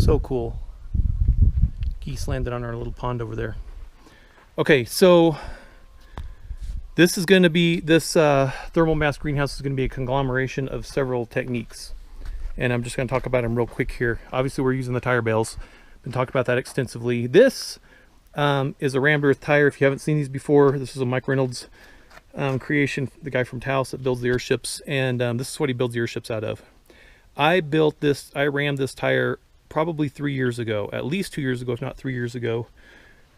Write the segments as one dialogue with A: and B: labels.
A: So cool. Geese landed on our little pond over there. Okay, so this is going to be, this thermal mass greenhouse is going to be a conglomeration of several techniques. And I'm just going to talk about them real quick here. Obviously, we're using the tire bales. Been talking about that extensively. This is a rammed earth tire. If you haven't seen these before, this is a Mike Reynolds creation, the guy from Taos that builds the airships. And this is what he builds the airships out of. I rammed this tire probably 3 years ago, at least 2 years ago, if not 3 years ago.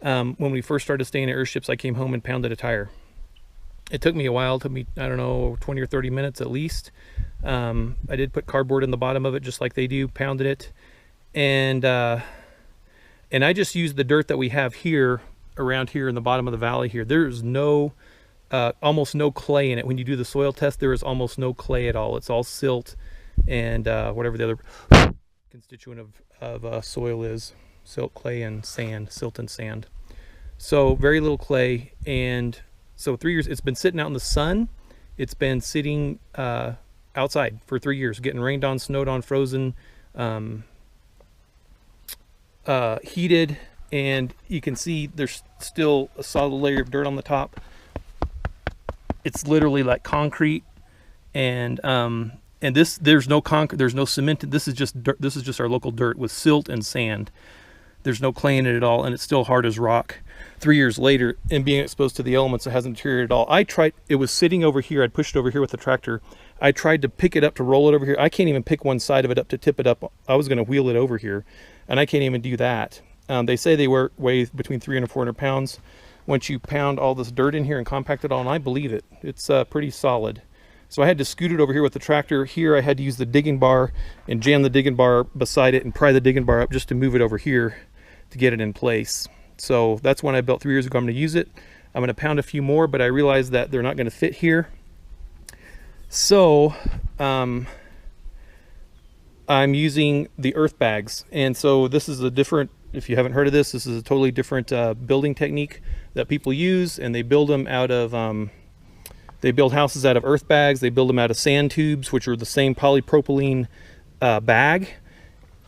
A: When we first started staying at airships, I came home and pounded a tire. It took me a while. It took me, I don't know, 20 or 30 minutes at least. I did put cardboard in the bottom of it just like they do, pounded it. And I just used the dirt that we have here, around here in the bottom of the valley here. There's no, almost no clay in it. When you do the soil test, there is almost no clay at all. It's all silt and whatever the other constituent of soil is. Silt, clay, and sand. Silt and sand. So very little clay. And so 3 years, it's been sitting out in the sun. It's been sitting outside for 3 years, getting rained on, snowed on, frozen, heated, and you can see there's still a solid layer of dirt on the top. It's literally like concrete, and this, there's no concrete, there's no cement. This is just dirt. This is just our local dirt with silt and sand. There's no clay in it at all, and it's still hard as rock. 3 years later, and being exposed to the elements, it hasn't deteriorated at all. I tried, it was sitting over here. I'd pushed it over here with the tractor. I tried to pick it up to roll it over here. I can't even pick one side of it up to tip it up. I was going to wheel it over here, and I can't even do that. They say they weigh between 300 and 400 pounds. Once you pound all this dirt in here and compact it all, and I believe it, it's pretty solid. So I had to scoot it over here with the tractor. Here I had to use the digging bar and jam the digging bar beside it and pry the digging bar up just to move it over here to get it in place. So that's one I built 3 years ago. I'm going to use it. I'm going to pound a few more, but I realized that they're not going to fit here. So I'm using the earth bags. And so this is a different, if you haven't heard of this is a totally different building technique that people use. And they build them out of, they build houses out of earth bags. They build them out of sand tubes, which are the same polypropylene bag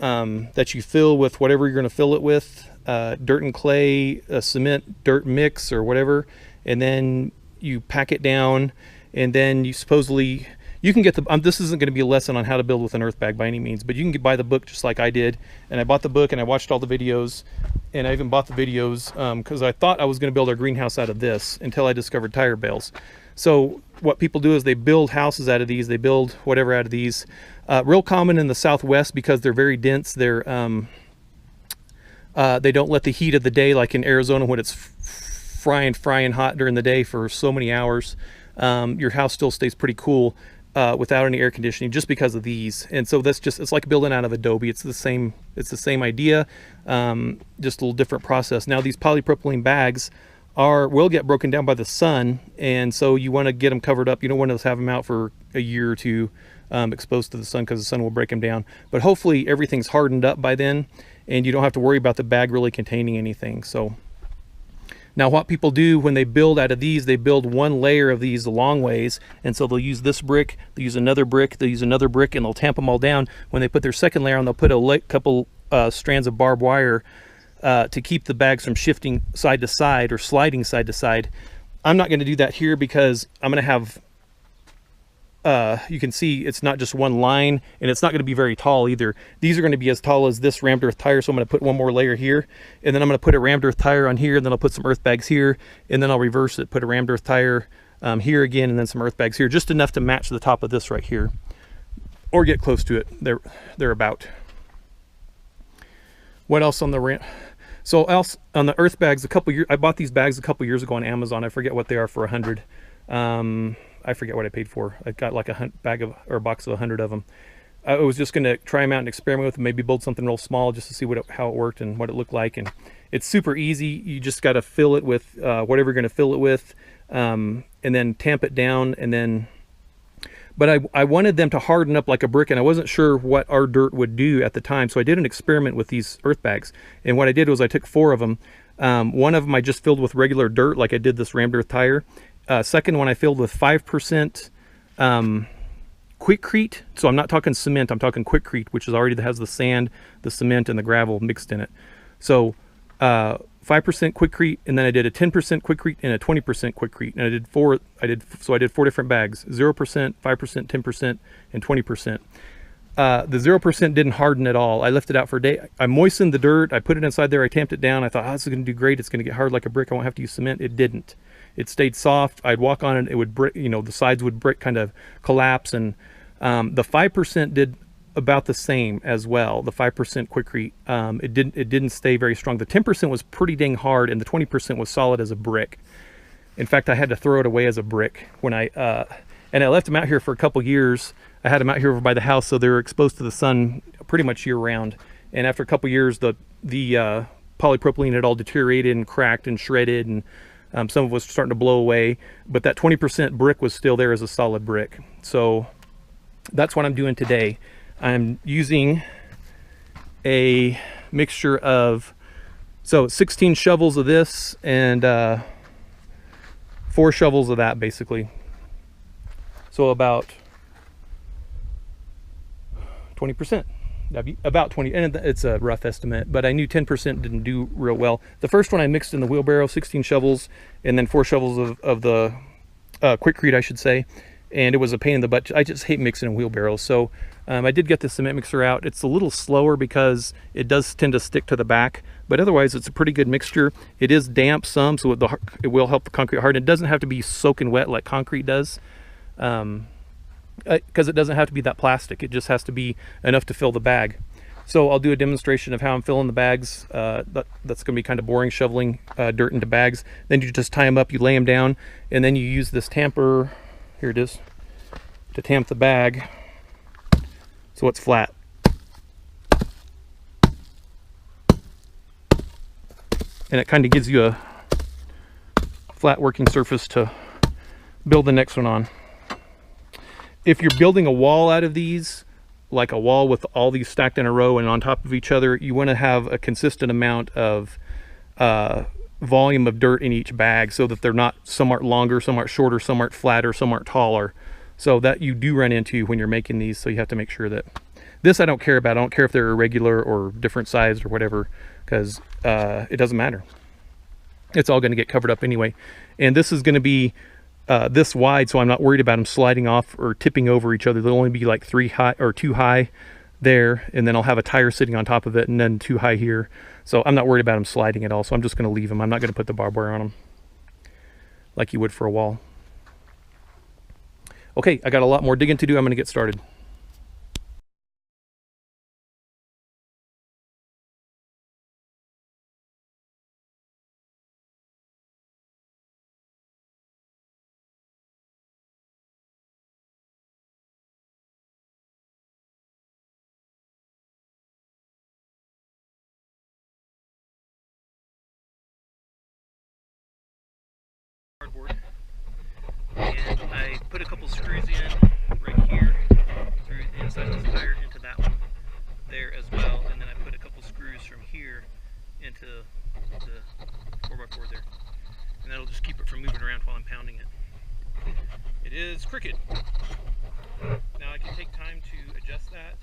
A: that you fill with whatever you're going to fill it with. Dirt and clay, cement, dirt mix or whatever, and then you pack it down, and then you supposedly, you can get the, this isn't going to be a lesson on how to build with an earth bag by any means, but you can buy the book just like I did. And I bought the book and I watched all the videos, and I even bought the videos because I thought I was going to build our greenhouse out of this until I discovered tire bales. So what people do is they build houses out of these, they build whatever out of these. Real common in the Southwest because they're very dense. They're they don't let the heat of the day, like in Arizona when it's frying hot during the day for so many hours. Your house still stays pretty cool without any air conditioning just because of these. And so that's just, it's like building out of adobe. It's the same idea, just a little different process. Now these polypropylene bags will get broken down by the sun, and so you want to get them covered up. You don't want to have them out for a year or two exposed to the sun, because the sun will break them down. But hopefully everything's hardened up by then, and you don't have to worry about the bag really containing anything. So now what people do when they build out of these, they build one layer of these a long ways, and so they'll use this brick, they'll use another brick, they'll use another brick, and they'll tamp them all down. When they put their second layer on, they'll put a couple strands of barbed wire to keep the bags from shifting side to side or sliding side to side. I'm not going to do that here because I'm going to have, you can see it's not just one line, and it's not going to be very tall either. These are going to be as tall as this rammed earth tire, so I'm going to put one more layer here, and then I'm going to put a rammed earth tire on here, and then I'll put some earth bags here, and then I'll reverse it, put a rammed earth tire here again, and then some earth bags here, just enough to match the top of this right here, or get close to it. They're about. What else on the ramp? So else on the earth bags, I bought these bags a couple years ago on Amazon. I forget what they are, for 100. I forget what I paid for. I got like a box of 100 of them. I was just going to try them out and experiment with them, maybe build something real small just to see how it worked and what it looked like. And it's super easy. You just got to fill it with whatever you're going to fill it with, and then tamp it down, and then. But I wanted them to harden up like a brick, and I wasn't sure what our dirt would do at the time. So I did an experiment with these earth bags. And what I did was I took 4 of them. One of them I just filled with regular dirt, like I did this rammed earth tire. Second one I filled with 5% Quikrete, so I'm not talking cement, I'm talking Quikrete, which is already has the sand, the cement, and the gravel mixed in it. So 5% Quikrete, and then I did a 10% Quikrete and a 20% Quikrete, and I did four different bags: 0%, 5%, 10%, and 20%. The 0% didn't harden at all. I left it out for a day. I moistened the dirt. I put it inside there. I tamped it down. I thought, oh, this is going to do great. It's going to get hard like a brick. I won't have to use cement. It didn't. It stayed soft. I'd walk on it. It would break, you know, the sides would break, kind of collapse. And the 5% did about the same as well. The 5% Quikrete. It didn't stay very strong. The 10% was pretty dang hard, and the 20% was solid as a brick. In fact, I had to throw it away as a brick when and I left them out here for a couple years. I had them out here over by the house, so they were exposed to the sun pretty much year round. And after a couple years, the polypropylene had all deteriorated and cracked and shredded, and some of it was starting to blow away. But that 20% brick was still there as a solid brick. So that's what I'm doing today. I'm using a mixture of 16 shovels of this and 4 shovels of that, basically. So about 20%. That'd be about 20, and it's a rough estimate, but I knew 10% didn't do real well. The first one I mixed in the wheelbarrow, 16 shovels, and then 4 shovels of the Quikrete, I should say, and it was a pain in the butt. I just hate mixing in wheelbarrows. So I did get the cement mixer out. It's a little slower because it does tend to stick to the back, but otherwise it's a pretty good mixture. It is damp some, so it will help the concrete harden. It doesn't have to be soaking wet like concrete does, because it doesn't have to be that plastic. It just has to be enough to fill the bag. So I'll do a demonstration of how I'm filling the bags. That's going to be kind of boring, shoveling dirt into bags. Then you just tie them up, you lay them down, and then you use this tamper, here it is, to tamp the bag so it's flat. And it kind of gives you a flat working surface to build the next one on. If you're building a wall out of these, like a wall with all these stacked in a row and on top of each other, you want to have a consistent amount of volume of dirt in each bag so that they're not, some aren't longer, some aren't shorter, some aren't flatter, some aren't taller. So that you do run into when you're making these, so you have to make sure that. This I don't care about. I don't care if they're irregular or different sized or whatever, because it doesn't matter. It's all going to get covered up anyway. And this is going to be this wide, so I'm not worried about them sliding off or tipping over each other. They'll only be like 3 high or 2 high there, and then I'll have a tire sitting on top of it and then 2 high here. So I'm not worried about them sliding at all, so I'm just going to leave them. I'm not going to put the barbed wire on them like you would for a wall. Okay, I got a lot more digging to do. I'm going to get started. Cardboard, and I put a couple screws in right here through the inside of this tire into that one there as well, and then I put a couple screws from here into the 4x4 there, and that'll just keep it from moving around while I'm pounding it. It is crooked. Now I can take time to adjust that.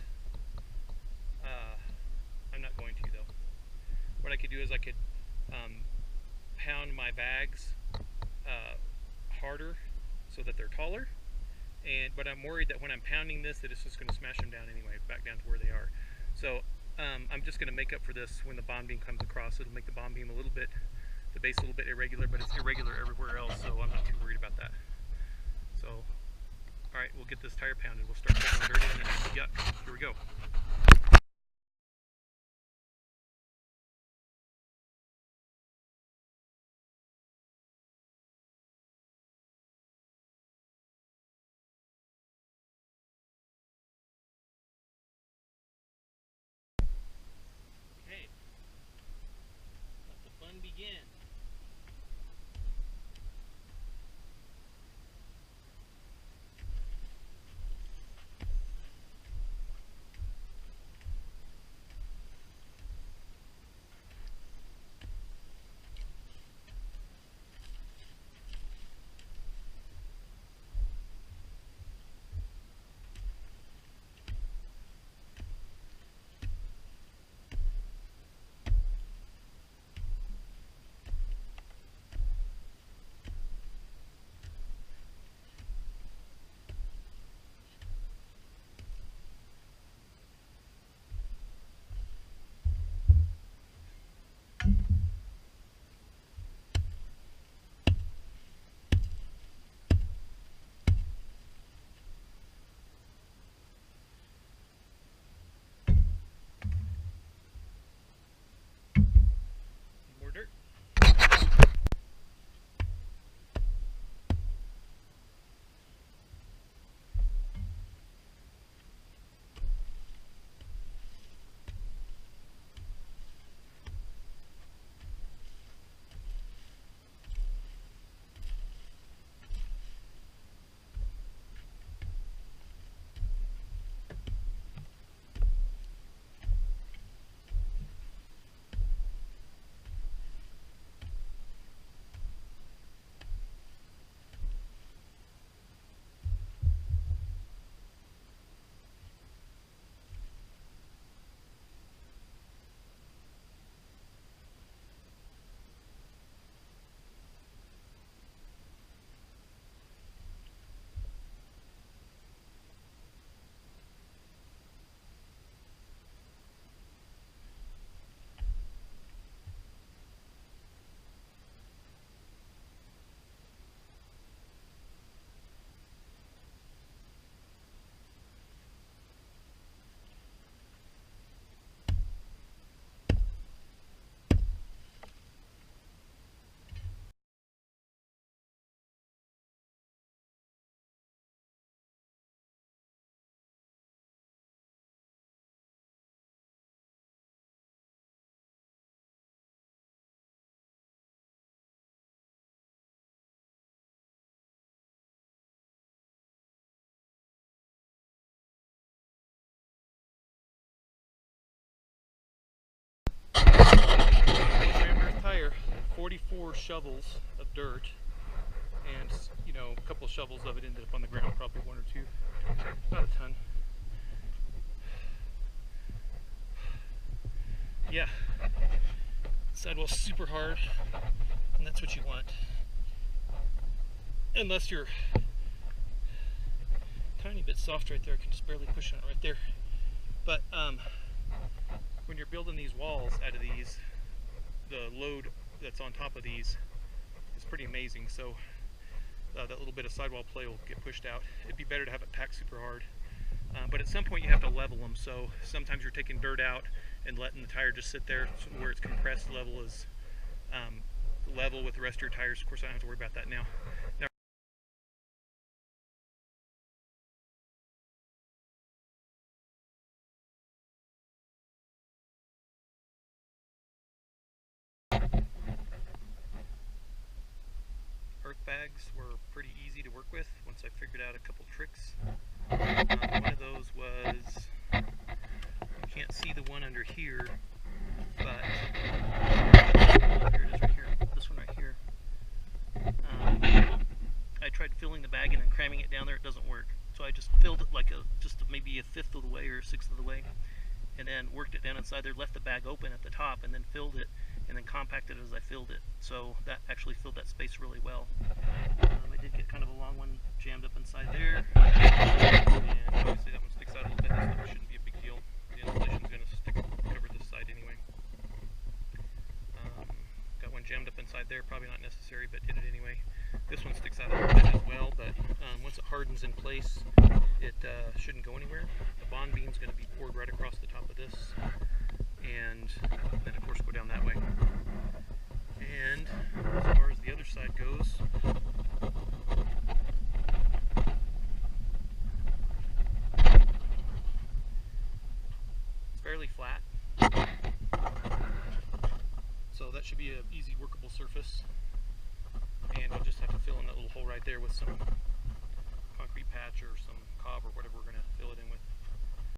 A: I'm not going to though. What I could do is I could pound my bags harder so that they're taller, but I'm worried that when I'm pounding this that it's just going to smash them down anyway, back down to where they are. So I'm just going to make up for this when the bond beam comes across. It'll make the bond beam a little bit, the base a little bit irregular, but it's irregular everywhere else, so I'm not too worried about that. So alright, we'll get this tire pounded. We'll start putting dirt in and yuck, here we go. Begin. 4 shovels of dirt, and you know, a couple of shovels of it ended up on the ground, probably 1 or 2, not a ton. Yeah, sidewall's super hard, and that's what you want. Unless you're a tiny bit soft right there, I can just barely push on it right there. But when you're building these walls out of these, the load that's on top of these is pretty amazing. So that little bit of sidewall play will get pushed out. It'd be better to have it packed super hard. But at some point you have to level them. So sometimes you're taking dirt out and letting the tire just sit there where its compressed level is level with the rest of your tires. Of course, I don't have to worry about that now. Earth bags were pretty easy to work with once I figured out a couple tricks. One of those was, you can't see the one under here, but here it is right here, this one right here. I tried filling the bag and then cramming it down there. It doesn't work. So I just filled it like just maybe a 1/5 of the way or a 1/6 of the way, and then worked it down inside there, left the bag open at the top, and then filled it, and then compacted it as I filled it. So that actually filled that space really well. I did get kind of a long one jammed up inside there, and obviously that one sticks out a little bit. This one shouldn't be a big deal. The insulation's going to cover this side anyway. Got one jammed up inside there, probably not necessary, but did it anyway. This one sticks out a little bit as well, but once it hardens in place, it shouldn't go anywhere. The bond beam's going to be poured right across the top of this, and then of course go down that way. And as far as the other side goes, it's fairly flat, so that should be an easy workable surface. And we'll just have to fill in that little hole right there with some concrete patch or some cob or whatever we're going to fill it in with.